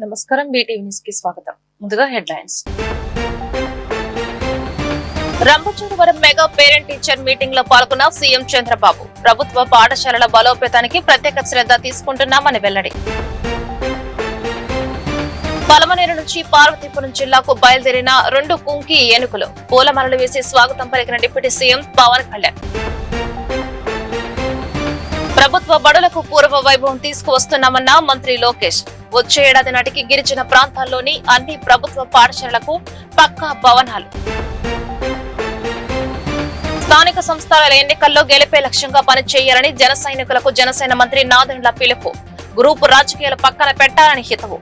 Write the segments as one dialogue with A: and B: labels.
A: నమస్కారం BTV news కి స్వాగతం. ముందుగా headlines. Rampachodavaram mega parent teacher meeting లో పాల్గొన్న సీఎం చంద్రబాబు. ప్రభుత్వ పాఠశాలల బలోపేతానికి ప్రత్యేక శ్రద్ధ తీసుకుంటున్నామని వెల్లడి. పలమనేరు నుంచి పార్వతీపురం జిల్లాకు బయలుదేరిన 2 కుంకి ఏనుగులు పూలమాలలు వేసి స్వాగతం పలికిన డిప్యూటీ సీఎం పవన్ కళ్యాణ్. ప్రభుత్వ బడులకు పూర్వ వైభవం తీసుకువస్తున్నామన్న మంత్రి లోకేష్. వచ్చే ఏడాది నాటికి గిరిజన ప్రాంతాల్లోని అన్ని ప్రభుత్వ పాఠశాలలకు పక్కా భవనాలు. స్థానిక సంస్థల ఎన్నికల్లో గెలిపే లక్ష్యంగా పనిచేయాలని జన సైనికులకు జనసేన మంత్రి నాదెండ్ల పిలుపు. గ్రూపు రాజకీయాలు పక్కన పెట్టాలని హితవు.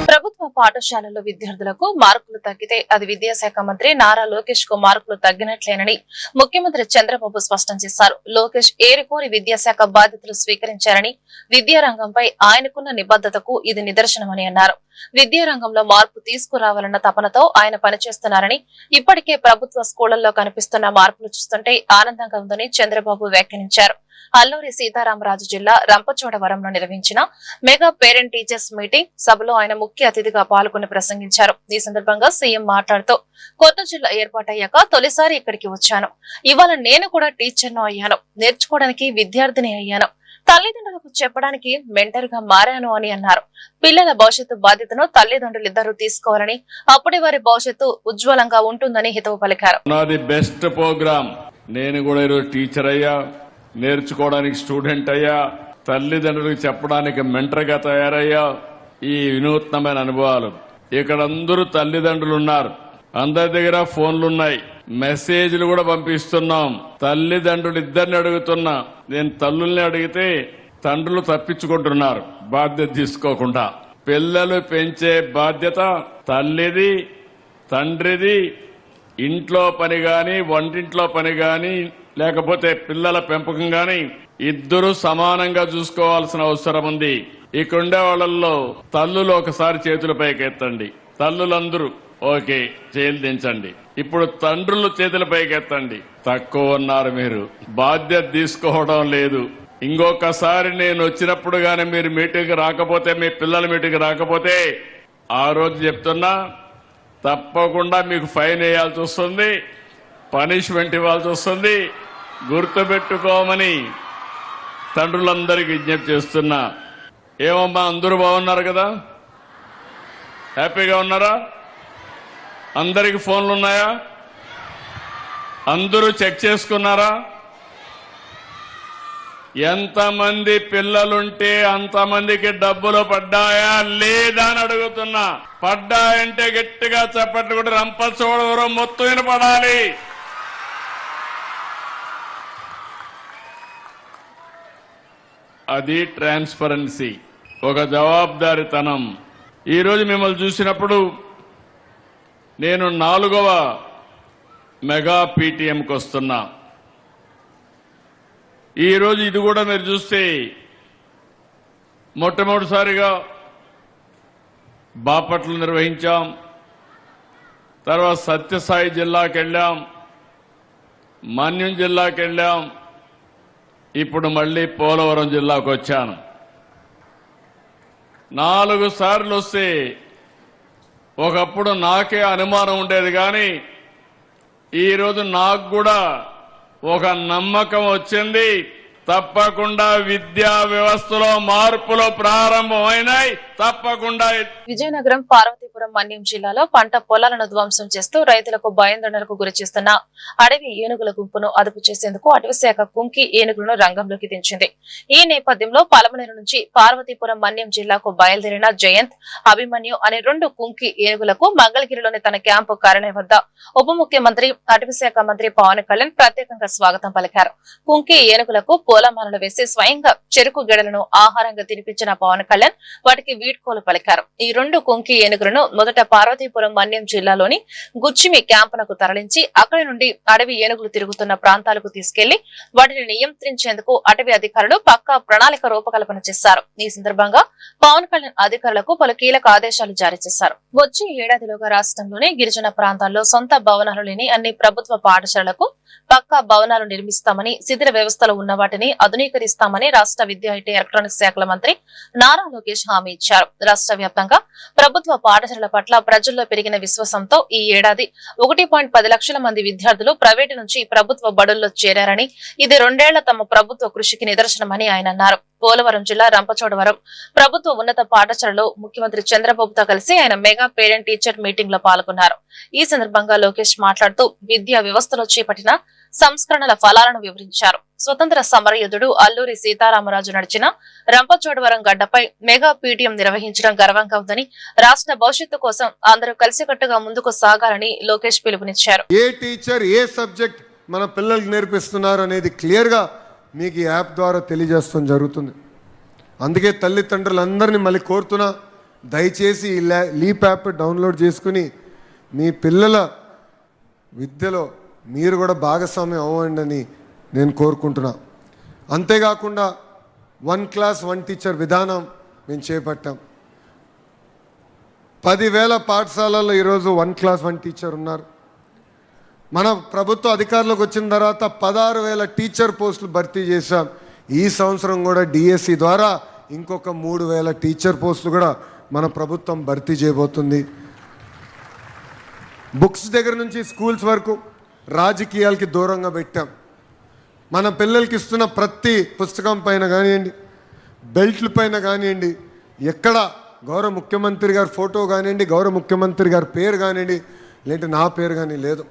A: ప్రభుత్వ పాఠశాలల్లో విద్యార్థులకు మార్కులు తగ్గితే అది విద్యాశాఖ మంత్రి నారా లోకేష్ కు మార్కులు తగ్గినట్లేనని ముఖ్యమంత్రి చంద్రబాబు స్పష్టం చేశారు. లోకేష్ ఏరుకోరి విద్యాశాఖ బాధ్యతలు స్వీకరించారని విద్యారంగంపై ఆయనకున్న నిబద్ధతకు ఇది నిదర్శనమని అన్నారు. విద్యారంగంలో మార్పు తీసుకురావాలన్న తపనతో ఆయన పనిచేస్తున్నారని, ఇప్పటికే ప్రభుత్వ స్కూళ్లలో కనిపిస్తున్న మార్పులు చూస్తుంటే ఆనందంగా ఉందని చంద్రబాబు వ్యాఖ్యానించారు. అల్లూరి సీతారామరాజు జిల్లా రంపచోడవరంలో నిర్వహించిన మెగా పేరెంట్ టీచర్స్ మీటింగ్ సభలో ఆయన ముఖ్య అతిథిగా పాల్గొని ప్రసంగించారు. ఈ సందర్భంగా సీఎం మాట్లాడుతూ, కొత్త జిల్లా ఏర్పాటయ్యాక తొలిసారి ఇక్కడికి వచ్చాను. ఇవాళ నేను కూడా టీచర్ను అయ్యాను. నేర్చుకోవడానికి విద్యార్థిని అయ్యాను. తల్లిదండ్రులకు చెప్పడానికి మెంటర్ గా మారాను అని అన్నారు. పిల్లల భవిష్యత్తు బాధ్యతను తల్లిదండ్రులిద్దరూ తీసుకోవాలని, అప్పుడే వారి భవిష్యత్తు ఉజ్వలంగా ఉంటుందని హితవు పలికారు.
B: Best program. నేను కూడా ఈరోజు టీచర్ అయ్యా, నేర్చుకోవడానికి స్టూడెంట్ అయ్యా, తల్లిదండ్రులకు చెప్పడానికి మెంటర్ గా తయారయ్యా. ఈ వినూత్నమైన అనుభవాలు. ఇక్కడ అందరూ తల్లిదండ్రులు ఉన్నారు, అందరి దగ్గర ఫోన్లున్నాయి, మెసేజ్లు కూడా పంపిస్తున్నాం. తల్లిదండ్రులు ఇద్దరిని అడుగుతున్నా. నేను తల్లుల్ని అడిగితే తండ్రులు తప్పించుకుంటున్నారు బాధ్యత తీసుకోకుండా. పిల్లలు పెంచే బాధ్యత తల్లిది, తండ్రిది. ఇంట్లో పని గాని, వంటింట్లో పని గాని, లేకపోతే పిల్లల పెంపకం గాని ఇద్దరు సమానంగా చూసుకోవాల్సిన అవసరం ఉంది. ఇక్కడుండే వాళ్ళల్లో తల్లులు ఒకసారి చేతుల పైకి ఎత్తండి. తల్లులందరూ ఓకే, చేతులు దించండి. ఇప్పుడు తండ్రులు చేతుల పైకి ఎత్తండి. తక్కువ ఉన్నారు మీరు, బాధ్యత తీసుకోవడం లేదు. ఇంకొకసారి నేను వచ్చినప్పుడు గానీ మీరు మీటింగ్ రాకపోతే, మీ పిల్లల మీటింగ్ రాకపోతే, ఆ రోజు చెప్తున్నా తప్పకుండా మీకు ఫైన్ వేయాల్సి వస్తుంది, పనిష్మెంట్ ఇవ్వాల్సి వస్తుంది. గుర్తుపెట్టుకోమని తండ్రులందరికీ విజ్ఞప్తి చేస్తున్నా. ఏమమ్మా, అందరూ బాగున్నారు కదా? హ్యాపీగా ఉన్నారా? అందరికి ఫోన్లు ఉన్నాయా? అందరూ చెక్ చేసుకున్నారా? ఎంతమంది పిల్లలుంటే అంతమందికి డబ్బులు పడ్డాయా లేదా అని అడుగుతున్నా. పడ్డాయంటే గట్టిగా చప్పట్లు కూడా రంపచోడవరం మొత్తం వినపడాలి. అది ట్రాన్స్పరెన్సీ, ఒక జవాబుదారీతనం. ఈరోజు మిమ్మల్ని చూసినప్పుడు నేను 4వ మెగా పీటీఎంకి వస్తున్నా. ఈరోజు ఇది కూడా మీరు చూస్తే మొట్టమొదటిసారిగా బాపట్ల నిర్వహించాం, తర్వాత సత్యసాయి జిల్లాకి వెళ్ళాం, మన్యం జిల్లాకి వెళ్ళాం, ఇప్పుడు మళ్లీ పోలవరం జిల్లాకు వచ్చాను. 4 సార్లు వస్తే ఒకప్పుడు నాకే అనుమానం ఉండేది, కానీ ఈరోజు నాకు కూడా ఒక నమ్మకం వచ్చింది. తప్పకుండా విద్యా వ్యవస్థలో మార్పులు ప్రారంభమైనాయి. తప్పకుండా.
A: విజయనగరం, పార్వతీపురం, మన్యం జిల్లాలో పంట పొలాలను ధ్వంసం చేస్తూ రైతులకు భయాందోళనకు గురి చేస్తున్న అడవి ఏనుగుల గుంపును అదుపు చేసేందుకు అటవీశాఖ కుంకి ఏనుగులను రంగంలోకి దించింది. ఈ నేపథ్యంలో పలమనేరు నుంచి పార్వతీపురం, మన్యం జిల్లాకు బయలుదేరిన జయంత్, అభిమన్యు అనే 2 కుంకి ఏనుగులకు మంగళగిరిలోని తన క్యాంపు కార్యాలయం వద్ద ఉప ముఖ్యమంత్రి, అటవీశాఖ మంత్రి పవన్ కళ్యాణ్ ప్రత్యేకంగా స్వాగతం పలికారు. కుంకి ఏనుగులకు పూలమాలలు వేసి స్వయంగా చెరుకు గెడలను ఆహారంగా తినిపించిన పవన్ కళ్యాణ్ వాటికి వీడ్కోలు పలికారు. ఈ 2 కుంకి ఏనుగులను మొదట పార్వతీపురం మన్యం జిల్లాలోని గుచ్చిమి క్యాంపునకు తరలించి అక్కడి నుండి అడవి ఏనుగులు తిరుగుతున్న ప్రాంతాలకు తీసుకెళ్లి వాటిని నియంత్రించేందుకు అటవీ అధికారులు పక్కా ప్రణాళిక రూపకల్పన చేశారు. ఈ సందర్భంగా పవన్ కళ్యాణ్ అధికారులకు పలు కీలక ఆదేశాలు జారీ చేశారు. వచ్చే ఏడాదిలోగా రాష్ట్రంలోని గిరిజన ప్రాంతాల్లో సొంత భవనాలు లేని అన్ని ప్రభుత్వ పాఠశాలలకు పక్కా భవనాలు నిర్మిస్తామని, శిథిల వ్యవస్థలో ఉన్న వాటిని ఆధునీకరిస్తామని రాష్ట్ర విద్యా, ఐటీ, ఎలక్ట్రానిక్స్ శాఖల మంత్రి నారా లోకేష్ హామీ ఇచ్చారు. రాష్ట్ర వ్యాప్తంగా ప్రభుత్వ పాఠశాలల పట్ల ప్రజల్లో పెరిగిన విశ్వాసంతో ఈ ఏడాది 1.10 లక్షల మంది విద్యార్థులు ప్రైవేటు నుంచి ప్రభుత్వ బడుల్లో చేరారని, ఇది 2 ఏళ్ల తమ ప్రభుత్వ కృషికి నిదర్శనమని ఆయన అన్నారు. పోలవరం జిల్లా రంపచోడవరం ప్రభుత్వ ఉన్నత పాఠశాలలో ముఖ్యమంత్రి చంద్రబాబుతో కలిసి ఆయన మెగా పేరెంట్ టీచర్ మీటింగ్ లో పాల్గొన్నారు. ఈ సందర్భంగా లోకేష్ మాట్లాడుతూ విద్యా వ్యవస్థలో చేపట్టిన సంస్కరణల ఫలాలను వివరించారు. స్వతంత్ర సమరయోధుడు అల్లూరి సీతారామరాజు నడిచిన రంపచోడవరం గడ్డపై మెగా పీటీఎం నిర్వహించడం గర్వంగా ఉందని, రాష్ట్ర భవిష్యత్తు కోసం అందరూ కలిసికట్టుగా ముందుకు సాగాలని లోకేష్ పిలుపునిచ్చారు.
C: ఏ టీచర్ ఏ సబ్జెక్ట్ మన పిల్లలకు నేర్పిస్తున్నారు అనేది క్లియర్ గా మీకు ఈ యాప్ ద్వారా తెలియజేస్తాం జరుగుతుంది. అందుకే తల్లిదండ్రులందరినీ మళ్ళీ కోరుతున్నా, దయచేసి ఈ లీప్ యాప్ డౌన్లోడ్ చేసుకుని మీ పిల్లల విద్యలో మీరు కూడా భాగస్వామ్యం అవ్వండి అని నేను కోరుకుంటున్నా. అంతేకాకుండా 1 క్లాస్ 1 టీచర్ విధానం మేము చేపట్టాం. 10,000 పాఠశాలల్లో ఈరోజు 1 క్లాస్ 1 టీచర్ ఉన్నారు. మన ప్రభుత్వ అధికారులకు వచ్చిన తర్వాత 16,000 టీచర్ పోస్టులు భర్తీ చేశాం. ఈ సంవత్సరం కూడా డిఎస్సి ద్వారా ఇంకొక 3,000 టీచర్ పోస్టులు కూడా మన ప్రభుత్వం భర్తీ చేయబోతుంది. బుక్స్ దగ్గర నుంచి స్కూల్స్ వరకు రాజకీయాలకి దూరంగా పెట్టాం. మన పిల్లలకి ఇస్తున్న ప్రతి పుస్తకం పైన కానివ్వండి, బెల్ట్ల పైన కానివ్వండి, ఎక్కడ గౌరవ ముఖ్యమంత్రి గారి ఫోటో కానివ్వండి, గౌరవ ముఖ్యమంత్రి గారి పేరు కానివ్వండి, లేదంటే నా పేరు కానీ లేదు.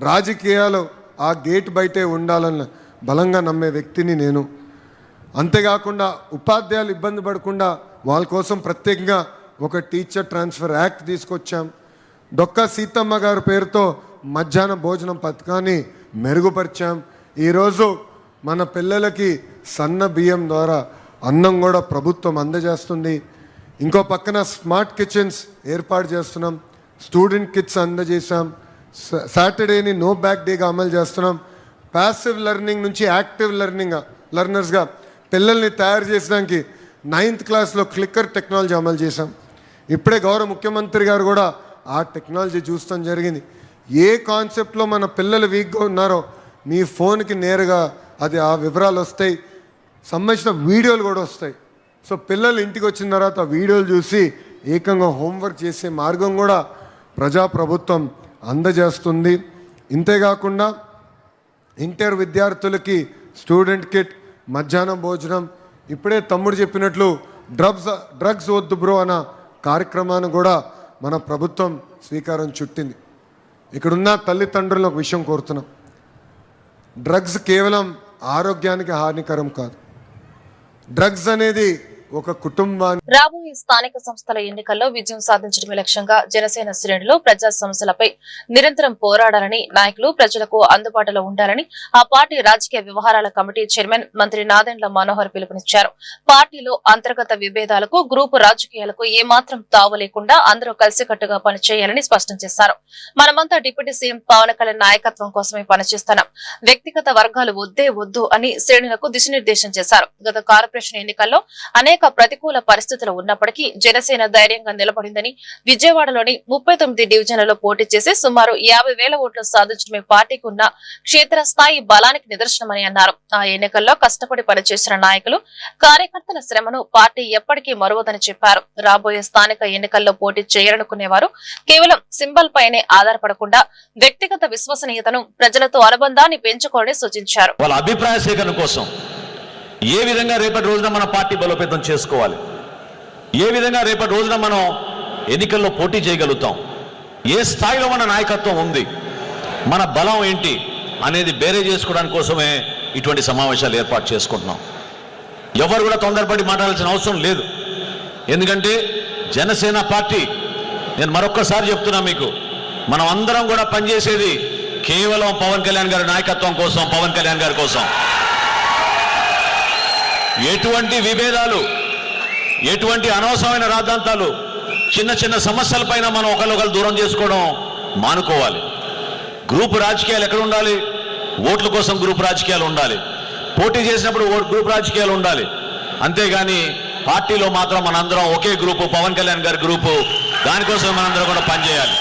C: రాజకీయాలు ఆ గేట్ బయటే ఉండాలని బలంగా నమ్మే వ్యక్తిని నేను. అంతేకాకుండా ఉపాధ్యాయులు ఇబ్బంది పడకుండా వాళ్ళ కోసం ప్రత్యేకంగా ఒక టీచర్ ట్రాన్స్ఫర్ యాక్ట్ తీసుకొచ్చాం. డొక్కా సీతమ్మ గారి పేరుతో మధ్యాహ్న భోజనం పథకాన్ని మెరుగుపరిచాం. ఈరోజు మన పిల్లలకి సన్న బియ్యం ద్వారా అన్నం కూడా ప్రభుత్వం అందజేస్తుంది. ఇంకో పక్కన స్మార్ట్ కిచెన్స్ ఏర్పాటు చేస్తున్నాం. స్టూడెంట్ కిట్స్ అందజేసాం. సాటర్డేని నో బ్యాక్ డేగా అమలు చేస్తున్నాం. ప్యాసివ్ లెర్నింగ్ నుంచి యాక్టివ్ లెర్నర్స్గా పిల్లల్ని తయారు చేసడానికి 9th క్లాస్లో క్లిక్కర్ టెక్నాలజీ అమలు చేశాం. ఇప్పుడే గౌరవ ముఖ్యమంత్రి గారు కూడా ఆ టెక్నాలజీ చూస్తాం జరిగింది. ఏ కాన్సెప్ట్లో మన పిల్లలు వీక్గా ఉన్నారో మీ ఫోన్కి నేరుగా అది ఆ వివరాలు వస్తాయి, సంబంధించిన వీడియోలు కూడా వస్తాయి. సో పిల్లలు ఇంటికి వచ్చిన తర్వాత వీడియోలు చూసి ఏకంగా హోంవర్క్ చేసే మార్గం కూడా ప్రభుత్వం అందజేస్తుంది. ఇంతేకాకుండా ఇంటర్ విద్యార్థులకి స్టూడెంట్ కిట్, మధ్యాహ్నం భోజనం, ఇప్పుడే తమ్ముడు చెప్పినట్లు డ్రగ్స్ వద్దు బ్రో అన్న కార్యక్రమాన్ని కూడా మన ప్రభుత్వం శ్రీకారం చుట్టింది. ఇక్కడున్న తల్లిదండ్రులను ఒక విషయం కోరుతున్నాం. డ్రగ్స్ కేవలం ఆరోగ్యానికి హానికరం కాదు. డ్రగ్స్ అనేది ఒక కుటుంబాన్ని.
A: రాబోయే స్థానిక సంస్థల ఎన్నికల్లో విజయం సాధించడమే లక్ష్యంగా జనసేన శ్రేణులు ప్రజా సమస్యలపై నిరంతరం పోరాడాలని, నాయకులు ప్రజలకు అందుబాటులో ఉండాలని ఆ పార్టీ రాజకీయ వ్యవహారాల కమిటీ చైర్మన్ మంత్రి నాదెండ్ల మనోహర్ పిలుపునిచ్చారు. పార్టీలో అంతర్గత విభేదాలకు, గ్రూపు రాజకీయాలకు ఏమాత్రం తావు లేకుండా అందరూ కలిసికట్టుగా పనిచేయాలని స్పష్టం చేశారు. మనమంతా డిప్యూటీ సీఎం పవన్ కళ్యాణ్ నాయకత్వం కోసమే పనిచేస్తున్నాం. వ్యక్తిగత వర్గాలు వద్దే వద్దు అని శ్రేణులకు దిశానిర్దేశం చేశారు. గత కార్పొరేషన్ ఎన్నికల్లో అనేక ప్రతికూల పరిస్థితులు ఉన్నప్పటికీ జనసేన ధైర్యంగా నిలబడిందని, విజయవాడలోని 39 డివిజన్లలో పోటీ చేసి సుమారు 50,000 ఓట్లు సాధించడమే పార్టీకి ఉన్న క్షేత్రస్థాయి బలానికి నిదర్శనమని అన్నారు. ఆ ఎన్నికల్లో కష్టపడి పనిచేసిన నాయకులు, కార్యకర్తల శ్రమను పార్టీ ఎప్పటికీ మరువదని చెప్పారు. రాబోయే స్థానిక ఎన్నికల్లో పోటీ చేయాలనుకునేవారు కేవలం సింబల్ పైనే ఆధారపడకుండా వ్యక్తిగత విశ్వసనీయతను, ప్రజలతో అనుబంధాన్ని పెంచుకోవాలని సూచించారు.
D: వాళ్ళ అభిప్రాయ సేకరణ కోసం ఏ విధంగా రేపటి రోజున మన పార్టీ బలోపేతం చేసుకోవాలి, ఏ విధంగా రేపటి రోజున మనం ఎన్నికల్లో పోటీ చేయగలుగుతాం, ఏ స్థాయిలో మన నాయకత్వం ఉంది, మన బలం ఏంటి అనేది బేరే చేసుకోవడానికి కోసమే ఇటువంటి సమావేశాలు ఏర్పాటు చేసుకుంటున్నాం. ఎవరు కూడా తొందరపడి మాట్లాడాల్సిన అవసరం లేదు. ఎందుకంటే జనసేన పార్టీ, నేను మరొక్కసారి చెప్తున్నా మీకు, మనం అందరం కూడా పనిచేసేది కేవలం పవన్ కళ్యాణ్ గారి నాయకత్వం కోసం, పవన్ కళ్యాణ్ గారి కోసం. ఎటువంటి విభేదాలు ఎటువంటి అనవసరమైన రాద్ధాంతాలు, చిన్న చిన్న సమస్యలపైన మనం ఒకరికొకరు దూరం చేసుకోవడం మానుకోవాలి. గ్రూప్ రాజకీయాలు ఎక్కడ ఉండాలి? ఓట్ల కోసం గ్రూప్ రాజకీయాలు ఉండాలి. పోటీ చేసినప్పుడు గ్రూప్ రాజకీయాలు ఉండాలి. అంతేగాని పార్టీలో మాత్రం మనందరం ఒకే గ్రూపు, పవన్ కళ్యాణ్ గారి గ్రూపు, దానికోసం మనందరం కూడా పనిచేయాలి.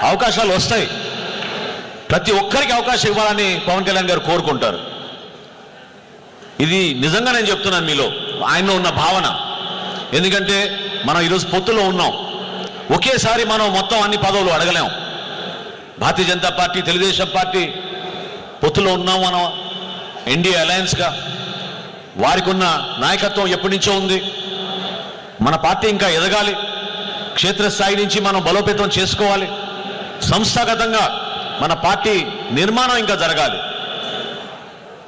D: అవకాశాలు వస్తాయి, ప్రతి ఒక్కరికి అవకాశం ఇవ్వాలని పవన్ కళ్యాణ్ గారు కోరుకుంటారు. ఇది నిజంగా నేను చెప్తున్నాను మీలో ఆయనలో ఉన్న భావన. ఎందుకంటే మనం ఈరోజు పొత్తులో ఉన్నాం, ఒకేసారి మనం మొత్తం అన్ని పదవులు అడగలేం. భారతీయ జనతా పార్టీ, తెలుగుదేశం పార్టీ పొత్తులో ఉన్నాం మనం ఎన్డీఏ అలయన్స్గా. వారికి ఉన్న నాయకత్వం ఎప్పటి నుంచో ఉంది. మన పార్టీ ఇంకా ఎదగాలి, క్షేత్రస్థాయి నుంచి మనం బలోపేతం చేసుకోవాలి. సంస్థాగతంగా మన పార్టీ నిర్మాణం ఇంకా జరగాలి.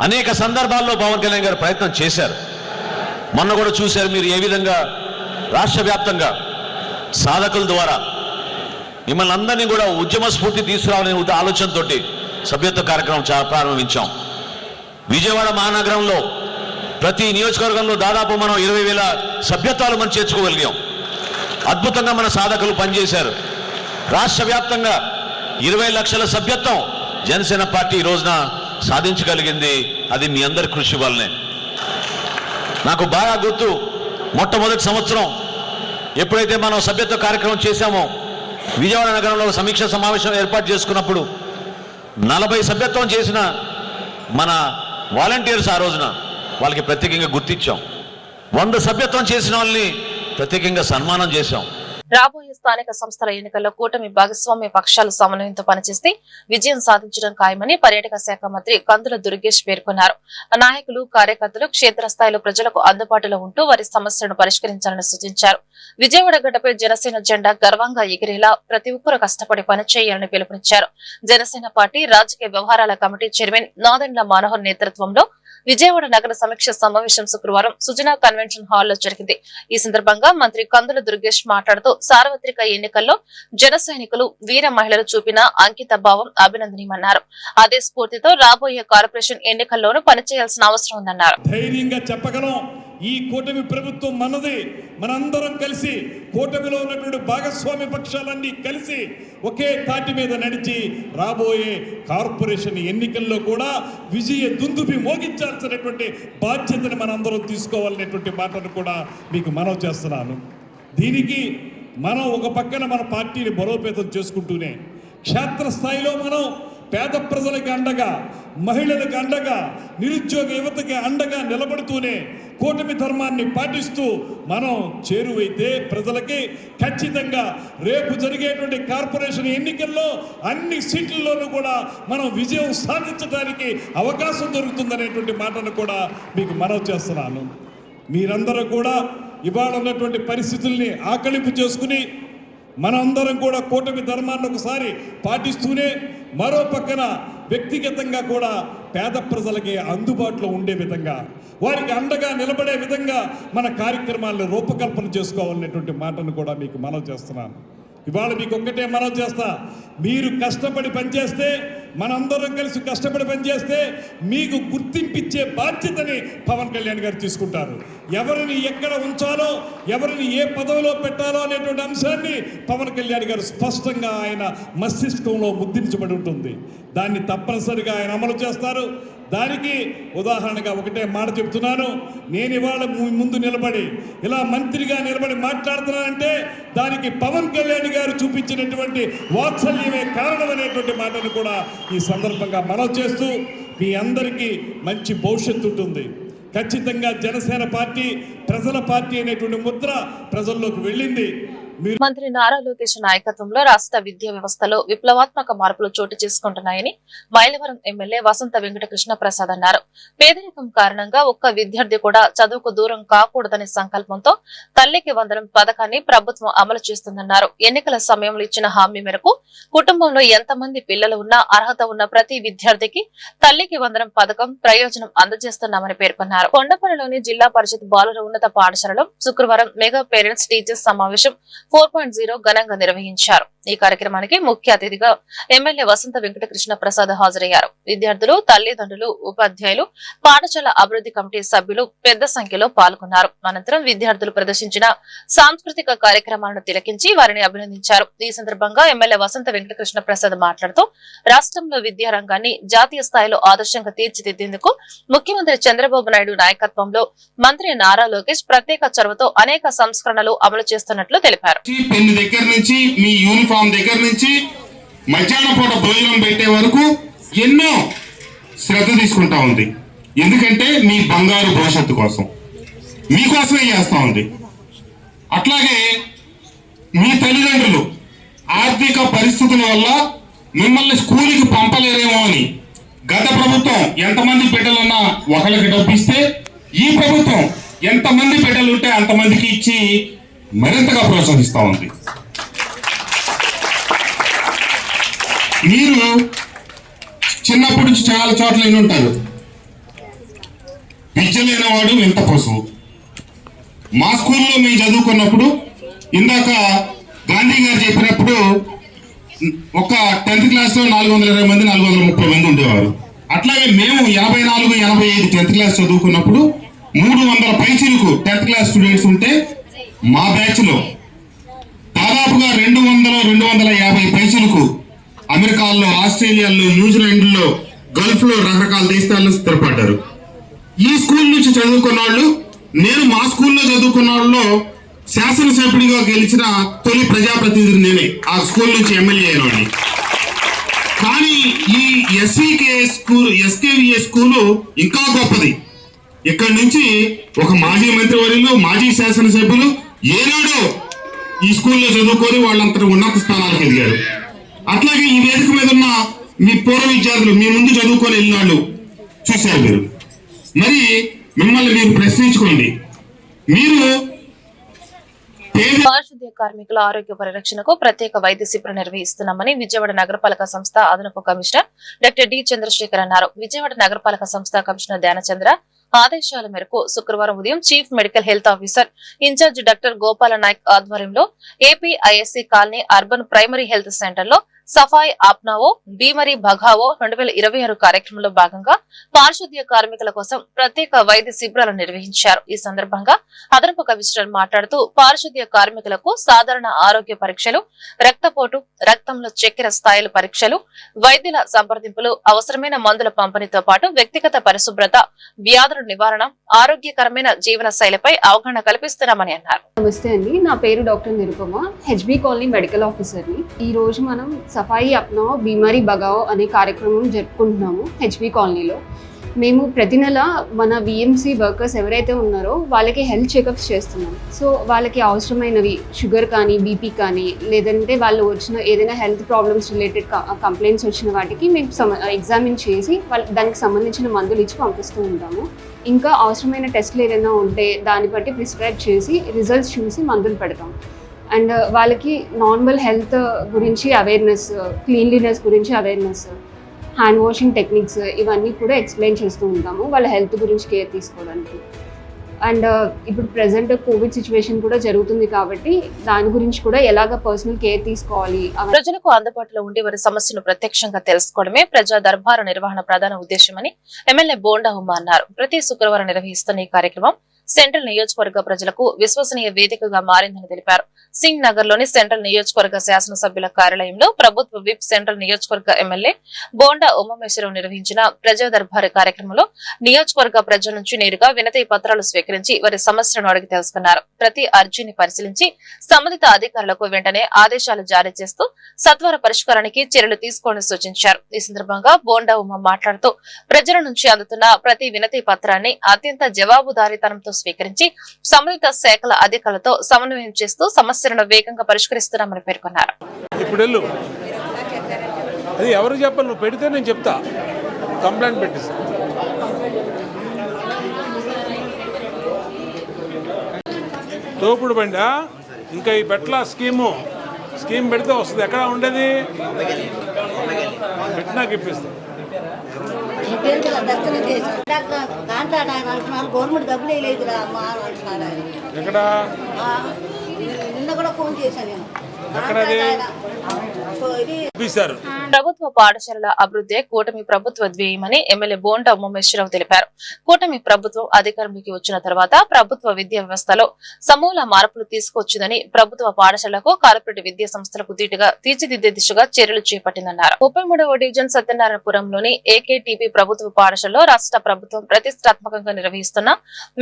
D: అనేక సందర్భాల్లో పవన్ కళ్యాణ్ గారు ప్రయత్నం చేశారు. మొన్న కూడా చూశారు మీరు ఏ విధంగా రాష్ట్ర వ్యాప్తంగా సాధకుల ద్వారా మిమ్మల్ని అందరినీ కూడా ఉద్యమ స్ఫూర్తి తీసుకురావాలనే ఆలోచనతో సభ్యత్వ కార్యక్రమం ప్రారంభించాం. విజయవాడ మహానగరంలో ప్రతి నియోజకవర్గంలో దాదాపు మనం 20,000 సభ్యత్వాలు మనం చేర్చుకోగలిగాం. అద్భుతంగా మన సాధకులు పనిచేశారు. రాష్ట్ర వ్యాప్తంగా 20 లక్షల సభ్యత్వం జనసేన పార్టీ ఈ రోజున సాధించగలిగింది. అది మీ అందరి కృషి వల్లనే. నాకు బాగా గుర్తు, మొట్టమొదటి సంవత్సరం ఎప్పుడైతే మనం సభ్యత్వ కార్యక్రమం చేశామో, విజయవాడ నగరంలో సమీక్ష సమావేశం ఏర్పాటు చేసుకున్నప్పుడు 40 సభ్యత్వం చేసిన మన వాలంటీర్స్ ఆ రోజున వాళ్ళకి ప్రత్యేకంగా గుర్తించాం. 100 సభ్యత్వం చేసిన వాళ్ళని ప్రత్యేకంగా సన్మానం చేశాం.
A: రాబోయే స్థానిక సంస్థల ఎన్నికల్లో కూటమి భాగస్వామ్య పక్షాలు సమన్వయంతో పనిచేస్తే విజయం సాధించడం ఖాయమని పర్యాటక శాఖ మంత్రి కందుల దుర్గేష్ పేర్కొన్నారు. నాయకులు, కార్యకర్తలు క్షేత్రస్థాయిలో ప్రజలకు అందుబాటులో ఉంటూ వారి సమస్యలను పరిష్కరించాలని సూచించారు. విజయవాడ గడ్డపై జనసేన జెండా గర్వంగా ఎగిరేలా ప్రతి ఒక్కరూ కష్టపడి పనిచేయాలని పిలుపునిచ్చారు. జనసేన పార్టీ రాజకీయ వ్యవహారాల కమిటీ చైర్మన్ నాదెండ్ల మనోహర్ నేతృత్వంలో విజయవాడ నగర సమీక్ష సమావేశం శుక్రవారం సుజనా కన్వెన్షన్ హాల్లో జరిగింది. ఈ సందర్భంగా మంత్రి కందుల దుర్గేష్ మాట్లాడుతూ సార్వత్రిక ఎన్నికల్లో జన సైనికులు, వీర మహిళలు చూపిన అంకిత భావం అభినందనీయమన్నారు. అదే స్ఫూర్తితో రాబోయే కార్పొరేషన్ ఎన్నికల్లోనూ పనిచేయాల్సిన అవసరం ఉందన్నారు.
E: ధైర్యంగా చెప్పగలం, ఈ కూటమి ప్రభుత్వం మనది. మనందరం కలిసి కూటమిలో ఉన్నటువంటి భాగస్వామ్య పక్షాలన్నీ కలిసి ఒకే తాటి మీద నడిచి రాబోయే కార్పొరేషన్ ఎన్నికల్లో కూడా విజయ దుందుబి మోగించాల్సినటువంటి బాధ్యతను మనందరం తీసుకోవాలనేటువంటి మాటను కూడా మీకు మనవి చేస్తున్నాను. దీనికి మనం ఒక పక్కన మన పార్టీని బలోపేతం చేసుకుంటూనే క్షేత్రస్థాయిలో మనం పేద ప్రజలకు అండగా, మహిళలకు అండగా, నిరుద్యోగ యువతకి అండగా నిలబడుతూనే కూటమి ధర్మాన్ని పాటిస్తూ మనం చేరువైతే ప్రజలకి ఖచ్చితంగా రేపు జరిగేటువంటి కార్పొరేషన్ ఎన్నికల్లో అన్ని సీట్లలోనూ కూడా మనం విజయం సాధించడానికి అవకాశం దొరుకుతుందనేటువంటి మాటను కూడా మీకు మనవి చేస్తున్నాను. మీరందరూ కూడా ఇవాళ ఉన్నటువంటి పరిస్థితుల్ని ఆకలింపు చేసుకుని మనందరం కూడా కూటమి ధర్మాన్ని ఒకసారి పాటిస్తూనే మరో పక్కన వ్యక్తిగతంగా కూడా పేద ప్రజలకి అందుబాటులో ఉండే విధంగా, వారికి అండగా నిలబడే విధంగా మన కార్యక్రమాలను రూపకల్పన చేసుకోవాలనేటువంటి మాటను కూడా మీకు మనవి చేస్తున్నాను. ఇవాళ మీకు ఒక్కటే మనవి చేస్తా, మీరు కష్టపడి పనిచేస్తే, మనందరం కలిసి కష్టపడి పనిచేస్తే మీకు గుర్తింపిచ్చే బాధ్యతని పవన్ కళ్యాణ్ గారు తీసుకుంటారు. ఎవరిని ఎక్కడ ఉంచాలో, ఎవరిని ఏ పదవిలో పెట్టాలో అనేటువంటి అంశాన్ని పవన్ కళ్యాణ్ గారు స్పష్టంగా ఆయన మస్తిష్కంలో ముద్రించబడి ఉంటుంది. దాన్ని తప్పనిసరిగా ఆయన అమలు చేస్తారు. దానికి ఉదాహరణగా ఒకటే మాట చెప్తున్నాను. నేను ఇవాళ ముందు నిలబడి ఇలా మంత్రిగా నిలబడి మాట్లాడుతున్నానంటే దానికి పవన్ కళ్యాణ్ గారు చూపించినటువంటి వాత్సల్యమే కారణం అనేటువంటి మాటను కూడా ఈ సందర్భంగా మనవి చేస్తూ, మీ అందరికీ మంచి భవిష్యత్తు ఉంటుంది. ఖచ్చితంగా జనసేన పార్టీ ప్రజల పార్టీ అనేటువంటి ముద్ర ప్రజల్లోకి వెళ్ళింది.
A: మంత్రి నారా లోకేష్ నాయకత్వంలో రాష్ట్ర విద్యా వ్యవస్థలో విప్లవాత్మక మార్పులు చోటు చేసుకుంటున్నాయని మైలవరం ఎమ్మెల్యే వసంత వెంకటకృష్ణ ప్రసాద్ అన్నారు. పేదరికం కారణంగా ఒక్క విద్యార్థి కూడా చదువుకు దూరం కాకూడదనే సంకల్పంతో తల్లికి వందనం పథకాన్ని ప్రభుత్వం అమలు చేస్తుందన్నారు. ఎన్నికల సమయంలో ఇచ్చిన హామీ మేరకు కుటుంబంలో ఎంతమంది పిల్లలు ఉన్నా అర్హత ఉన్న ప్రతి విద్యార్థికి తల్లికి వందనం పథకం ప్రయోజనం అందజేస్తున్నామని పేర్కొన్నారు. కొండపల్లిలోని జిల్లా పరిషత్ బాలుర ఉన్నత పాఠశాలలో శుక్రవారం మెగా పేరెంట్స్ టీచర్స్ సమావేశం 4.0 ఘనంగా నిర్వహించారు. ఈ కార్యక్రమానికి ముఖ్య అతిథిగా ఎమ్మెల్యే వసంత వెంకటకృష్ణ ప్రసాద్ హాజరయ్యారు. విద్యార్థులు, తల్లిదండ్రులు, ఉపాధ్యాయులు, పాఠశాల అభివృద్ధి కమిటీ సభ్యులు పెద్ద సంఖ్యలో పాల్గొన్నారు. అనంతరం విద్యార్థులు ప్రదర్శించిన సాంస్కృతిక కార్యక్రమాలను తిలకించి వారిని అభినందించారు. ఈ సందర్భంగా ఎమ్మెల్యే వసంత వెంకటకృష్ణ ప్రసాద్ మాట్లాడుతూ రాష్ట్రంలో విద్యారంగాన్ని జాతీయ స్థాయిలో ఆదర్శంగా తీర్చిదిద్దేందుకు ముఖ్యమంత్రి చంద్రబాబు నాయుడు నాయకత్వంలో మంత్రి నారా లోకేష్ ప్రత్యేక చొరవతో అనేక సంస్కరణలు అమలు చేస్తున్నట్లు తెలిపారు.
F: పెన్ను దగ్గర నుంచి మీ యూనిఫామ్ దగ్గర నుంచి మధ్యాహ్నం పూట భోజనం పెట్టే వరకు ఎన్నో శ్రద్ధ తీసుకుంటా ఉంది. ఎందుకంటే మీ బంగారు భవిష్యత్తు కోసం, మీకోసమే చేస్తా ఉంది. అట్లాగే మీ తల్లిదండ్రులు ఆర్థిక పరిస్థితుల వల్ల మిమ్మల్ని స్కూల్కి పంపలేరేమో అని గత ప్రభుత్వం ఎంతమంది బిడ్డలున్నా ఒకరికి డబ్బిస్తే ఈ ప్రభుత్వం ఎంతమంది బిడ్డలుంటే అంతమందికి ఇచ్చి మరింతగా ప్రోత్సహిస్తా ఉంది. మీరు చిన్నప్పటి నుంచి చాలా చోట్ల విని ఉంటారు, విద్య లేనివాడు వింత పశువు. మా స్కూల్లో మేము చదువుకున్నప్పుడు ఇందాక గాంధీ గారు చెప్పినప్పుడు ఒక 10th క్లాస్లో 420 మంది 430 మంది ఉండేవారు. అట్లాగే మేము 84, 85 10th క్లాస్ చదువుకున్నప్పుడు 300 పైచిలకు 10th క్లాస్ స్టూడెంట్స్ ఉంటే మా బ్యాచ్లో దాదాపుగా 200-250 పైచిలకు అమెరికాలో, ఆస్ట్రేలియాలో, న్యూజిలాండ్లో, గల్ఫ్లో రకరకాల దేశాల్లో స్థిరపడ్డారు. ఈ స్కూల్ నుంచి చదువుకున్న వాళ్ళు, నేను మా స్కూల్లో చదువుకున్న వాళ్ళలో శాసనసభ్యుడిగా గెలిచిన తొలి ప్రజాప్రతినిధి నేనే, ఆ స్కూల్ నుంచి ఎమ్మెల్యే అయిన. కానీ ఈ ఎస్కేవిఏ స్కూలు ఇంకా గొప్పది. ఇక్కడి నుంచి ఒక మాజీ మంత్రివర్యులు, మాజీ శాసనసభ్యులు ఏనాడో ఈ స్కూల్లో చదువుకొని వాళ్ళంతా ఉన్నత స్థానాలకు ఎదిగారు. అట్లాగే ఈ వేదిక మీద ఉన్న మీ పూర్వ విద్యార్థులు, మీ ముందు చదువుకొని వెళ్ళిన వాళ్ళు చూశారు మీరు. మరి మిమ్మల్ని మీరు ప్రశ్నించుకోండి. మీరు
A: పారిశుద్ధ్య కార్మికుల ఆరోగ్య పరిరక్షణకు ప్రత్యేక వైద్య శిబిరం నిర్వహిస్తున్నామని విజయవాడ నగరపాలక సంస్థ అదనపు కమిషనర్ డాక్టర్ డి చంద్రశేఖర్ అన్నారు. విజయవాడ నగరపాలక సంస్థ కమిషనర్ ధ్యానచంద్ర ఆదేశాల మేరకు శుక్రవారం ఉదయం chief medical health officer incharge doctor Gopala Nayak ఆధ్వర్యంలో APISC colony urban primary health centre లో సఫాయి ఆప్నావో బీమరీ భగావో 2026 కార్యక్రమంలో భాగంగా పారిశుద్ధ్య కార్మికుల కోసం ప్రత్యేక వైద్య శిబిరాలను నిర్వహించారు. ఈ సందర్భంగా అదనపు కమిషనర్ మాట్లాడుతూ పారిశుద్ధ్య కార్మికులకు సాధారణ ఆరోగ్య పరీక్షలు, రక్తపోటు, రక్తంలో చక్కెర స్థాయిల పరీక్షలు, వైద్యుల సంప్రదింపులు, అవసరమైన మందుల పంపిణీతో పాటు వ్యక్తిగత పరిశుభ్రత, వ్యాధుల నివారణ, ఆరోగ్యకరమైన జీవన శైలిపై అవగాహన కల్పిస్తున్నామని అన్నారు.
G: నమస్తే అండి, నా పేరు doctor Nirupama, HB colony medical ఆఫీసర్ని. ఈ రోజు మనం సఫాయి అప్నావో బీమారీ భగావో అనే కార్యక్రమం జరుపుకుంటున్నాము హెచ్బి కాలనీలో. మేము ప్రతి నెల మన విఎంసీ వర్కర్స్ ఎవరైతే ఉన్నారో వాళ్ళకి హెల్త్ చెకప్స్ చేస్తున్నాం. సో వాళ్ళకి అవసరమైనవి షుగర్ కానీ, బీపీ కానీ, లేదంటే వాళ్ళు వచ్చిన ఏదైనా హెల్త్ ప్రాబ్లమ్స్ రిలేటెడ్ కంప్లైంట్స్ వచ్చిన వాటికి మేము ఎగ్జామిన్ చేసి దానికి సంబంధించిన మందులు ఇచ్చి పంపిస్తూ ఉంటాము. ఇంకా అవసరమైన టెస్ట్లు ఏదైనా ఉంటే దాన్ని బట్టి ప్రిస్క్రైబ్ చేసి రిజల్ట్స్ చూసి మందులు పెడతాం. అండ్ వాళ్ళకి నార్మల్ హెల్త్ గురించి అవేర్నెస్, క్లీన్లీనెస్ గురించి అవేర్నెస్, హ్యాండ్ వాషింగ్ టెక్నిక్స్ ఇవన్నీ కూడా ఎక్స్ప్లెయిన్ చేస్తూ ఉంటాము వాళ్ళ హెల్త్ గురించి కేర్ తీసుకోవడానికి. అండ్ ఇప్పుడు ప్రజెంట్ కోవిడ్ సిచ్యువేషన్ కూడా జరుగుతుంది కాబట్టి దాని గురించి కూడా ఎలాగ పర్సనల్ కేర్ తీసుకోవాలి.
A: ప్రజలకు అందుబాటులో ఉండి వారి సమస్యను ప్రత్యక్షంగా తెలుసుకోవడమే ప్రజా దర్బారు నిర్వహణ ప్రధాన ఉద్దేశమని ఎమ్మెల్యే బోండా ఉమ్మ అన్నారు. ప్రతి శుక్రవారం నిర్వహిస్తున్న ఈ కార్యక్రమం సెంట్రల్ నియోజకవర్గ ప్రజలకు విశ్వసనీయ వేదికగా మారిందని తెలిపారు. సింగ్ నగర్ లోని సెంట్రల్ నియోజకవర్గ శాసనసభ్యుల కార్యాలయంలో ప్రభుత్వ విప్ సెంట్రల్ నియోజకవర్గ ఎమ్మెల్యే బోండా ఉమామేశ్వరరావు నిర్వహించిన ప్రజా దర్బారు కార్యక్రమంలో నియోజకవర్గ ప్రజల నుంచి నేరుగా వినతి పత్రాలు స్వీకరించి వారి సమస్యలను అడిగి తెలుసుకున్నారు. ప్రతి అర్జీని పరిశీలించి సంబంధిత అధికారులకు వెంటనే ఆదేశాలు జారీ చేస్తూ సత్వర పరిష్కారానికి చర్యలు తీసుకోవాలని సూచించారు. ఈ సందర్భంగా బోండా ఉమ మాట్లాడుతూ ప్రజల నుంచి అందుతున్న ప్రతి వినతి పత్రాన్ని అత్యంత జవాబుదారీతనంతో స్వీకరించి సంబంధిత శాఖల అధికారులతో సమన్వయం చేస్తూ సమస్యలను వేగంగా పరిష్కరిస్తున్నామని పేర్కొన్నారు.
H: ఇప్పుడు వెళ్ళు, అది ఎవరు చెప్పాలి, నువ్వు పెడితే నేను చెప్తా, కంప్లైంట్ పెట్టేసి. తోపుడు బండా ఇంకా ఈ పెట్ల స్కీమ్ పెడితే వస్తుంది. ఎక్కడ ఉండేది పెట్టినాక ఇప్పిస్తాం.
I: గవర్నమెంట్ డబ్బులు వేయలేదురా అమ్మా అంటున్నాడు.
H: ఎక్కడ
I: నిన్న కూడా ఫోన్ చేశాను నేను.
H: ఇప్పిస్తారు.
A: ప్రభుత్వ పాఠశాలల అభివృద్ధి కూటమి ప్రభుత్వ ధ్యేయమని ఎమ్మెల్యే బోండా ఉమామేశ్వరరావు తెలిపారు. కూటమి ప్రభుత్వం అధికారంలోకి వచ్చిన తర్వాత ప్రభుత్వ విద్యా వ్యవస్థలో సమూల మార్పులు తీసుకొచ్చిందని, ప్రభుత్వ పాఠశాలకు కార్పొరేట్ విద్యా సంస్థలకు ధీటుగా తీర్చిదిద్దే దిశగా చర్యలు చేపట్టిందన్నారు. 33వ డివిజన్ సత్యనారాయణపురంలోని ఏకేటీపీ ప్రభుత్వ పాఠశాలలో రాష్ట్ర ప్రభుత్వం ప్రతిష్టాత్మకంగా నిర్వహిస్తున్న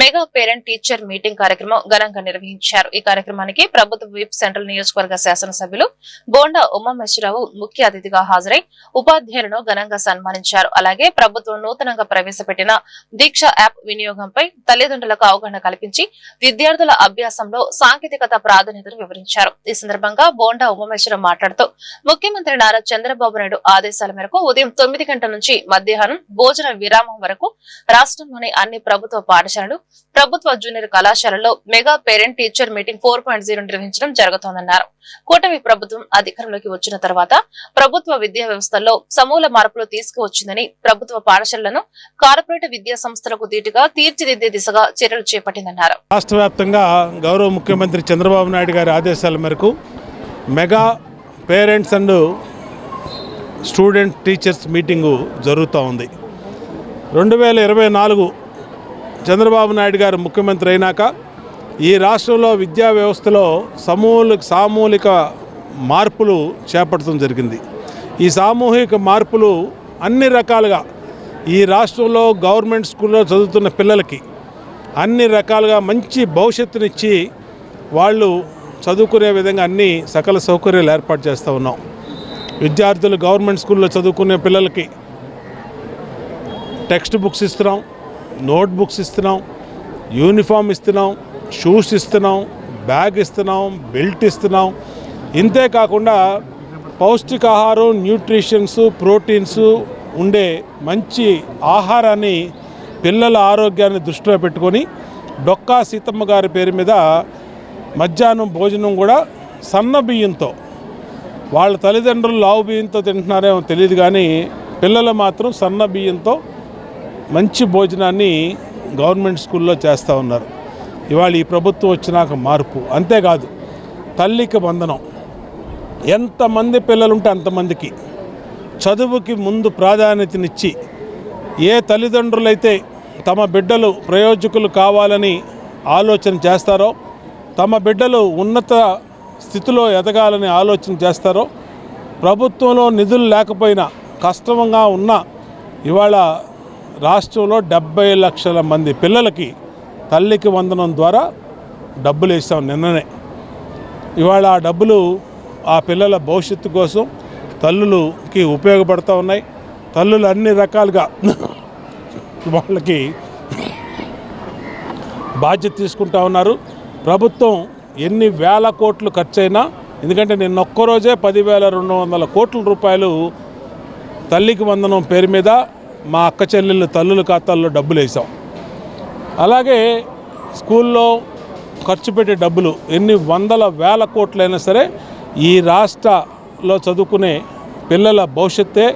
A: మెగా పేరెంట్ టీచర్ మీటింగ్ కార్యక్రమం ఘనంగా నిర్వహించారు. ఈ కార్యక్రమానికి ప్రభుత్వ విప్ సెంట్రల్ నియోజకవర్గ శాసనసభ్యులు బోండా ఉమామేశ్వరరావు ముఖ్య అతిథిగా హాజరై ఉపాధ్యాయులను ఘనంగా సన్మానించారు. అలాగే ప్రభుత్వం నూతనంగా ప్రవేశపెట్టిన దీక్ష యాప్ వినియోగంపై తల్లిదండ్రులకు అవగాహన కల్పించి విద్యార్థుల అభ్యాసంలో సాంకేతికత ప్రాధాన్యతను వివరించారు. ఈ సందర్భంగా బోండా ఉమామేశ్వరరావు మాట్లాడుతూ ముఖ్యమంత్రి నారా చంద్రబాబు నాయుడు ఆదేశాల మేరకు ఉదయం 9 గంటల నుంచి మధ్యాహ్నం భోజన విరామం వరకు రాష్ట్రంలోని అన్ని ప్రభుత్వ పాఠశాలలు, ప్రభుత్వ జూనియర్ కళాశాలల్లో మెగా పేరెంట్ టీచర్ మీటింగ్ 4.0 నిర్వహించడం జరుగుతోందన్నారు. కూటమి ప్రభుత్వం అధికారంలోకి వచ్చిన తర్వాత ప్రభుత్వ విద్యా వ్యవస్థల్లో సమూల మార్పులు తీసుకువచ్చిందని, ప్రభుత్వ పాఠశాలలను కార్పొరేట్ విద్యా సంస్థలకు ధీటుగా తీర్చిదిద్దే దిశగా చర్యలు చేపట్టిందన్నారు.
H: రాష్ట్ర వ్యాప్తంగా గౌరవ ముఖ్యమంత్రి చంద్రబాబు నాయుడు గారి ఆదేశాల మేరకు mega parents and student teachers meeting జరుగుతూ ఉంది. 2024 చంద్రబాబు నాయుడు గారు ముఖ్యమంత్రి అయినాక ఈ రాష్ట్రంలో విద్యా వ్యవస్థలో సామూహిక మార్పులు చేపట్టడం జరిగింది. ఈ సామూహిక మార్పులు అన్ని రకాలుగా ఈ రాష్ట్రంలో గవర్నమెంట్ స్కూల్లో చదువుతున్న పిల్లలకి అన్ని రకాలుగా మంచి భవిష్యత్తునిచ్చి వాళ్ళు చదువుకునే విధంగా అన్ని సకల సౌకర్యాలు ఏర్పాటు చేస్తూ ఉన్నాం. విద్యార్థులు గవర్నమెంట్ స్కూల్లో చదువుకునే పిల్లలకి టెక్స్ట్ బుక్స్ ఇస్తున్నాం, నోట్ బుక్స్ ఇస్తున్నాం, యూనిఫామ్ ఇస్తున్నాం, షూస్ ఇస్తున్నాం, బ్యాగ్ ఇస్తున్నాం, బెల్ట్ ఇస్తున్నాం. ఇంతే కాకుండా పౌష్టికాహారం, న్యూట్రిషన్స్, ప్రోటీన్స్ ఉండే మంచి ఆహారాన్ని పిల్లల ఆరోగ్యాన్ని దృష్టిలో పెట్టుకొని డొక్కా సీతమ్మ గారి పేరు మీద మధ్యాహ్నం భోజనం కూడా సన్న బియ్యంతో, వాళ్ళ తల్లిదండ్రులు లావు బియ్యంతో తింటున్నారేమో తెలియదు కానీ పిల్లలు మాత్రం సన్న బియ్యంతో మంచి భోజనాన్ని గవర్నమెంట్ స్కూల్లో చేస్తూ ఉన్నారు. ఇవాళ ఈ ప్రభుత్వం వచ్చినాక మార్పు. అంతేకాదు తల్లికి వందనం, ఎంతమంది పిల్లలుంటే అంతమందికి చదువుకి ముందు ప్రాధాన్యతనిచ్చి ఏ తల్లిదండ్రులైతే తమ బిడ్డలు ప్రయోజకులు కావాలని ఆలోచన చేస్తారో, తమ బిడ్డలు ఉన్నత స్థితిలో ఎదగాలని ఆలోచన చేస్తారో, ప్రభుత్వంలో నిధులు లేకపోయినా కష్టంగా ఉన్నా ఇవాళ రాష్ట్రంలో 70 లక్షల మంది పిల్లలకి తల్లికి వందనం ద్వారా డబ్బులు వేసాం నిన్ననే. ఇవాళ ఆ డబ్బులు ఆ పిల్లల భవిష్యత్తు కోసం తల్లులకి ఉపయోగపడుతూ ఉన్నాయి. తల్లులు అన్ని రకాలుగా వాళ్ళకి బాధ్యత తీసుకుంటా ఉన్నారు. ప్రభుత్వం ఎన్ని వేల కోట్లు ఖర్చయినా, ఎందుకంటే నిన్న ఒక్కరోజే 10,200 కోట్ల రూపాయలు తల్లికి వందనం పేరు మీద మా అక్క చెల్లెళ్ళు తల్లుల ఖాతాల్లో డబ్బులు వేసాం. అలాగే స్కూల్లో ఖర్చు పెట్టే డబ్బులు ఎన్ని వందల వేల కోట్లైనా సరే ఈ రాష్ట్రంలో చదువుకునే పిల్లల భవిష్యత్తే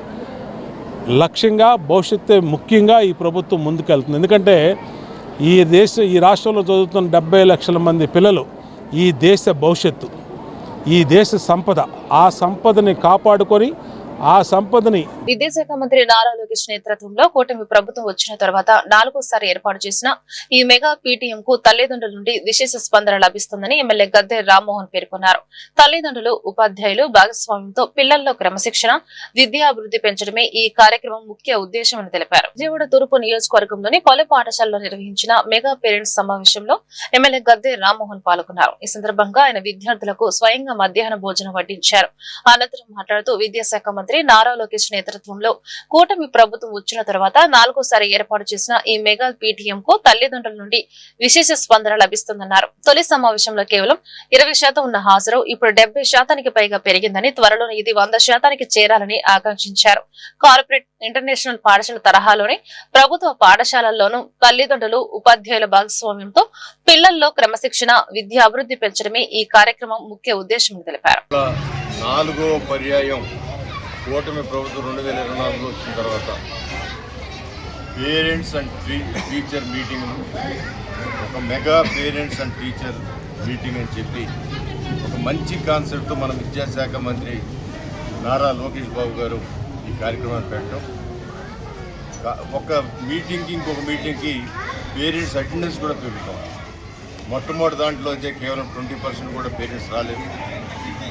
H: లక్ష్యంగా, భవిష్యత్తే ముఖ్యంగా ఈ ప్రభుత్వం ముందుకెళ్తుంది. ఎందుకంటే ఈ రాష్ట్రంలో చదువుతున్న 70 లక్షల మంది పిల్లలు ఈ దేశ భవిష్యత్తు, ఈ దేశ సంపద. ఆ సంపదని కాపాడుకొని ఆ సంపదని
A: విద్యాశాఖ మంత్రి నారా లోకేష్ నేతృత్వంలో కూటమి ప్రభుత్వం వచ్చిన తర్వాత 4వసారి ఏర్పాటు చేసిన ఈ మెగా పీటీఎం కు తల్లిదండ్రుల నుండి విశేష స్పందన లభిస్తుందని ఎమ్మెల్యే గద్దె రామ్మోహన్ పేర్కొన్నారు. తల్లిదండ్రులు, ఉపాధ్యాయులు భాగస్వామ్యంతో పిల్లల్లో క్రమశిక్షణ, విద్యాభివృద్ధి పెంచడమే ఈ కార్యక్రమం ముఖ్య ఉద్దేశమని తెలిపారు. విజయవాడ తూర్పు నియోజకవర్గంలోని పలు పాఠశాలలో నిర్వహించిన మెగా పేరెంట్స్ సమావేశంలో ఎమ్మెల్యే గద్దె రామ్మోహన్ పాల్గొన్నారు. ఈ సందర్భంగా ఆయన విద్యార్థులకు స్వయంగా మధ్యాహ్న భోజనం వడ్డించారు. అనంతరం మాట్లాడుతూ విద్యాశాఖ మంత్రి మంత్రి నారా లోకేష్ నేతృత్వంలో కూటమి ప్రభుత్వం వచ్చిన తర్వాత 4వ సారి ఏర్పాటు చేసిన ఈ మెగా పీటీఎం కు తల్లిదండ్రుల నుండి విశేష స్పందన లభిస్తుందన్నారు. తొలి సమావేశంలో కేవలం 20% ఉన్న హాజరు ఇప్పుడు 70% పైగా పెరిగిందని, త్వరలో ఇది 100% చేరాలని ఆకాంక్షించారు. కార్పొరేట్ ఇంటర్నేషనల్ పాఠశాల తరహాలోనే ప్రభుత్వ పాఠశాలల్లోనూ తల్లిదండ్రులు ఉపాధ్యాయుల భాగస్వామ్యంతో పిల్లల్లో క్రమశిక్షణ, విద్యా అభివృద్ధి పెంచడమే ఈ కార్యక్రమం ముఖ్య ఉద్దేశమని తెలిపారు.
J: 4వ పర్యాయం కూటమి ప్రభుత్వం 2024లో వచ్చిన తర్వాత పేరెంట్స్ అండ్ టీచర్ మీటింగ్ను ఒక mega parents and teacher meeting అని చెప్పి ఒక మంచి కాన్సెప్ట్తో మన విద్యాశాఖ మంత్రి నారా లోకేష్ బాబు గారు ఈ కార్యక్రమాన్ని పెట్టడం. ఒక మీటింగ్కి ఇంకొక మీటింగ్కి పేరెంట్స్ అటెండెన్స్ కూడా పెరుగుతాం. మొట్టమొదటి దాంట్లో అయితే కేవలం 20% కూడా పేరెంట్స్ రాలేదు.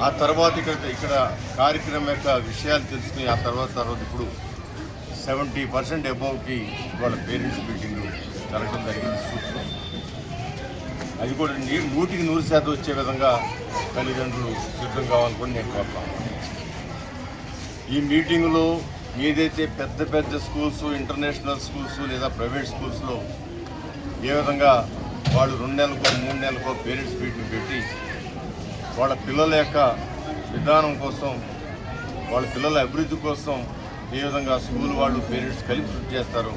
J: ఆ తర్వాత ఇక్కడ కార్యక్రమం యొక్క విషయాలు తెలుసుకుని ఆ తర్వాత ఇప్పుడు 70% అబౌవ్కి వాళ్ళ పేరెంట్స్ మీటింగ్ జరగడం జరిగింది. అది కూడా 100% వచ్చే విధంగా తల్లిదండ్రులు సిద్ధం కావాలనుకుని నేను కోరుతాను. ఈ మీటింగ్లో ఏదైతే పెద్ద పెద్ద స్కూల్స్, ఇంటర్నేషనల్ స్కూల్స్ లేదా ప్రైవేట్ స్కూల్స్లో ఏ విధంగా వాళ్ళు 2 నెలలకో 3 నెలలకో పేరెంట్స్ మీటింగ్ పెట్టి వాళ్ళ పిల్లల యొక్క విధానం కోసం, వాళ్ళ పిల్లల అభివృద్ధి కోసం ఏ విధంగా స్కూల్ వాళ్ళు పేరెంట్స్ కలిసి కృషి చేస్తారో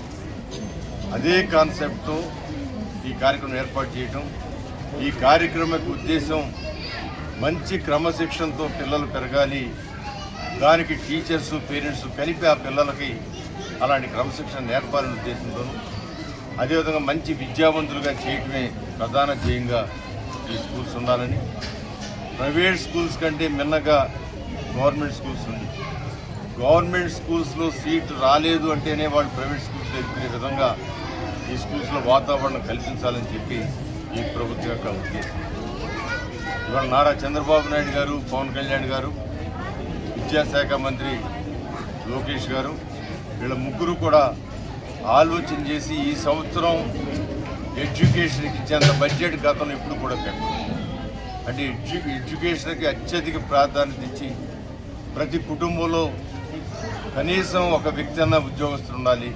J: అదే కాన్సెప్ట్తో ఈ కార్యక్రమం ఏర్పాటు చేయటం. ఈ కార్యక్రమం యొక్క ఉద్దేశం మంచి క్రమశిక్షణతో పిల్లలు పెరగాలి, దానికి టీచర్స్ పేరెంట్స్ కలిపి ఆ పిల్లలకి అలాంటి క్రమశిక్షణ నేర్పాలనే ఉద్దేశంతోనూ, అదేవిధంగా మంచి విద్యావంతులుగా చేయటమే ప్రధాన ధ్యేయంగా ఈ స్కూల్స్ ఉండాలని, ప్రైవేట్ స్కూల్స్ కంటే మిన్నగా గవర్నమెంట్ స్కూల్స్ ఉంది. గవర్నమెంట్ స్కూల్స్లో సీటు రాలేదు అంటేనే వాళ్ళు ప్రైవేట్ స్కూల్స్లో ఎదుర్కొనే విధంగా ఈ స్కూల్స్లో వాతావరణం కల్పించాలని చెప్పి ఈ ప్రభుత్వం యొక్క ఉద్దేశం. ఇవాళ నారా చంద్రబాబు నాయుడు గారు, పవన్ కళ్యాణ్ గారు, విద్యాశాఖ మంత్రి లోకేష్ గారు, వీళ్ళ ముగ్గురు కూడా ఆలోచన చేసి ఈ సంవత్సరం ఎడ్యుకేషన్కి ఇచ్చేంత బడ్జెట్ గతంలో ఎప్పుడు కూడా పెట్టారు. అంటే ఎడ్యుకేషన్కి అత్యధిక ప్రాధాన్యత ఇచ్చి ప్రతి కుటుంబంలో కనీసం ఒక వ్యక్తి అన్న ఉద్యోగస్తులు ఉండాలి,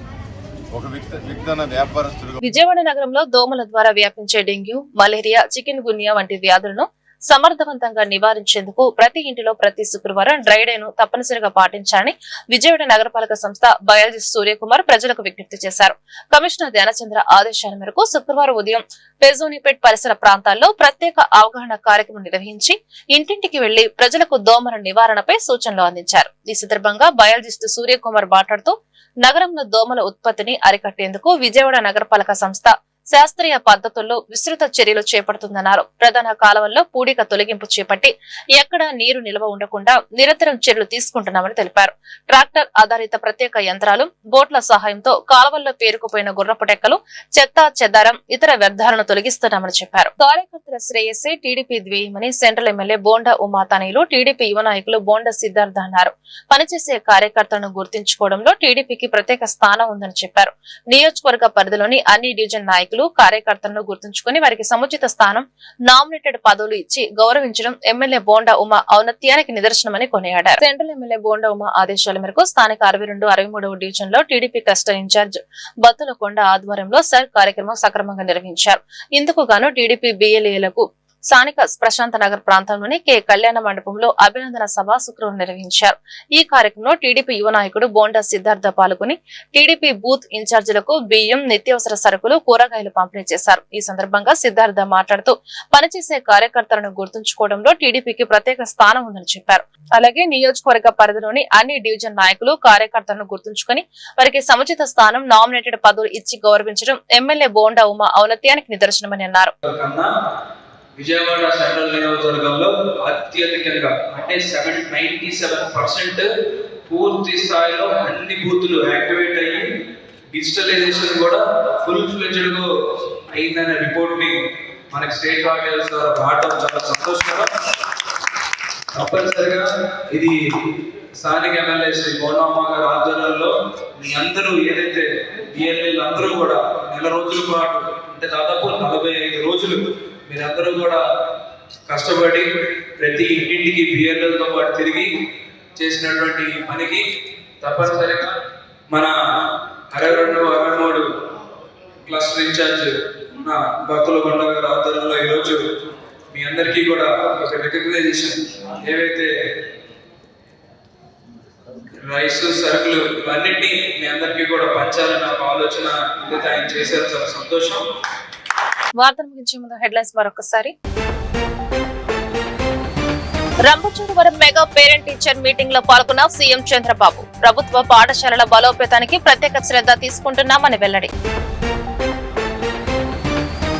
J: ఒక వ్యక్తి అన్న వ్యాపారస్తులు.
A: విజయవాడ నగరంలో దోమల ద్వారా వ్యాపించే డెంగ్యూ, మలేరియా, చికెన్ గున్యా వంటి వ్యాధులను సమర్థవంతంగా నివారించేందుకు ప్రతి ఇంటిలో ప్రతి శుక్రవారం డ్రై డేను తప్పనిసరిగా పాటించాలని విజయవాడ నగరపాలక సంస్థ బయాలజిస్ట్ సూర్యకుమార్ ప్రజలకు విజ్ఞప్తి చేశారు. కమిషనర్ ధ్యానచంద్ర ఆదేశాల మేరకు శుక్రవారం ఉదయం పెజోనిపేట్ పరిసర ప్రాంతాల్లో ప్రత్యేక అవగాహన కార్యక్రమం నిర్వహించి ఇంటింటికి వెళ్లి ప్రజలకు దోమల నివారణపై సూచనలు అందించారు. ఈ సందర్భంగా బయాలజిస్ట్ సూర్యకుమార్ మాట్లాడుతూ నగరంలో దోమల ఉత్పత్తిని అరికట్టేందుకు విజయవాడ నగరపాలక సంస్థ శాస్త్రీయ పద్ధతుల్లో విస్తృత చర్యలు చేపడుతుందన్నారు. ప్రధాన కాలువల్లో పూడిక తొలగింపు చేపట్టి ఎక్కడా నీరు నిల్వ ఉండకుండా నిరంతరం చర్యలు తీసుకుంటున్నామని తెలిపారు. ట్రాక్టర్ ఆధారిత ప్రత్యేక యంత్రాలు, బోట్ల సహాయంతో కాలువల్లో పేరుకుపోయిన గుర్రపు డెక్కలు, చెత్త చెదారం, ఇతర వ్యర్థాలను తొలగిస్తున్నామని చెప్పారు. కార్యకర్తల శ్రేయస్సే టీడీపీ ధ్యేయమని సెంట్రల్ ఎమ్మెల్యే బోండా ఉమాతానీలు, టీడీపీ యువ నాయకులు బోండా సిద్ధార్థ అన్నారు. పనిచేసే కార్యకర్తలను గుర్తించుకోవడంలో టీడీపీకి ప్రత్యేక స్థానం ఉందని చెప్పారు. నియోజకవర్గ పరిధిలోని అన్ని డివిజన్ నాయకులు, కార్యకర్తలను గుర్తుంచుకుని వారికి సముచిత స్థానం, నామినేటెడ్ పదవులు ఇచ్చి గౌరవించడం ఎమ్మెల్యే బోండా ఉమా ఔన్నత్యానికి నిదర్శనమని కొనియాడారు. సెంట్రల్ ఎమ్మెల్యే బోండా ఉమా ఆదేశాల మేరకు స్థానిక 62, 63వ డివిజన్ లో టీడీపీ క్లస్టర్ ఇన్ఛార్జ్ బత్తులకొండ ఆధ్వర్యంలో సర్ కార్యక్రమం సక్రమంగా నిర్వహించారు. ఇందుకు గాను టీడీపీ బిఎల్ఏలకు స్థానిక ప్రశాంత నగర్ ప్రాంతంలోని కె కళ్యాణ మండపంలో అభినందన సభ శుక్రవారం నిర్వహించారు. ఈ కార్యక్రమంలో టీడీపీ యువ నాయకుడు బోండా సిద్ధార్థ పాల్గొని టీడీపీ బూత్ ఇన్ఛార్జీలకు బియ్యం, నిత్యావసర సరుకులు, కూరగాయలు పంపిణీ చేశారు. ఈ సందర్భంగా సిద్ధార్థ మాట్లాడుతూ పనిచేసే కార్యకర్తలను గుర్తుంచుకోవడంలో టీడీపీకి ప్రత్యేక స్థానం ఉందని చెప్పారు. అలాగే నియోజకవర్గ పరిధిలోని అన్ని డివిజన్ నాయకులు, కార్యకర్తలను గుర్తుంచుకుని వారికి సముచిత స్థానం, నామినేటెడ్ పదవులు ఇచ్చి గౌరవించడం ఎమ్మెల్యే బోండా ఉమా ఔన్నత్యానికి నిదర్శనమని అన్నారు.
K: విజయవాడ సెంట్రల్ నియోజకవర్గంలో అత్యధికంగా అంటే 97% పూర్తి స్థాయిలో అన్ని బూతులు యాక్టివేట్ అయ్యి డిజిటలైజేషన్ కూడా ఫుల్ ఫ్లెడ్జ్డ్ గా అయిందనే రిపోర్ట్ ని మనకి స్టేట్ గవర్నమెంట్ ద్వారా రావడం చాలా సంతోషకరం. తప్పనిసరిగా ఇది స్థానిక ఎమ్మెల్యే శ్రీ బోండమ్మ గారి ఆధ్వర్యంలో మీ అందరూ ఏదైతే బిఎల్ఏలు అందరూ కూడా నెల రోజుల పాటు అంటే దాదాపు 45 రోజులు మీరందరూ కూడా కష్టపడి ప్రతి ఇంటింటికి బిఎల్ఏలతో పాటు తిరిగి చేసినటువంటి పనికి తప్పనిసరిగా మన 62-63 క్లస్టర్ ఇన్ఛార్జ్ ఉన్న భక్తుల కొండ గారి ఆధ్వర్యంలో ఈరోజు మీ అందరికీ కూడా ఒక రికగ్నైజేషన్, ఏవైతే రైస్ సరుకులు ఇవన్నిటినీ మీ అందరికీ కూడా పంచాలని ఒక ఆలోచన ఏదైతే ఆయన చేశారు, చాలా సంతోషం.
A: వార్తలు ముగించే ముందు హెడ్లైన్స్ మరొకసారి. Rampachodavaram mega parent teacher meeting లో పాల్గొన్న సీఎం చంద్రబాబు. ప్రభుత్వ పాఠశాలల బలోపేతానికి ప్రత్యేక శ్రద్ధ తీసుకుంటున్నామని వెల్లడి.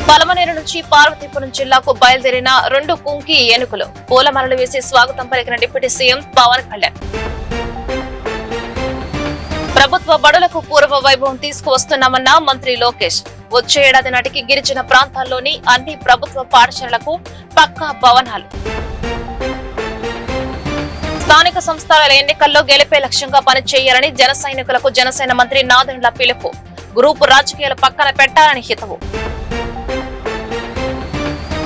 A: పలమనేరు నుంచి పార్వతీపురం జిల్లాకు బయలుదేరిన 2 కుంకి ఏనుగులు. పూలమాలలు వేసి స్వాగతం పలికిన డిప్యూటీ సీఎం పవన్ కళ్యాణ్. ప్రభుత్వ బడులకు పూర్వ వైభవం తీసుకువస్తున్నామన్న మంత్రి లోకేష్. వచ్చే ఏడాది నాటికి గిరిజన ప్రాంతాల్లోని అన్ని ప్రభుత్వ పాఠశాలలకు పక్కా భవనాలు. స్థానిక సంస్థల ఎన్నికల్లో గెలిపే లక్ష్యంగా పనిచేయాలని జన సైనికులకు జనసేన మంత్రి నాదెండ్ల పిలుపు. గ్రూపు రాజకీయాలు పక్కన పెట్టాలని హితవు.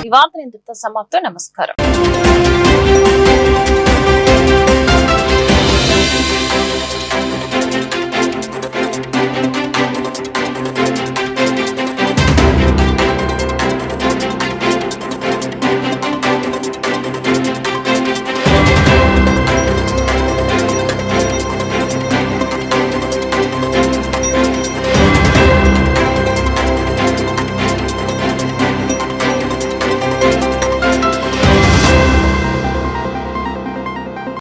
A: ఈ వార్తలు ఇంతటితో సమాప్తం. నమస్కారం.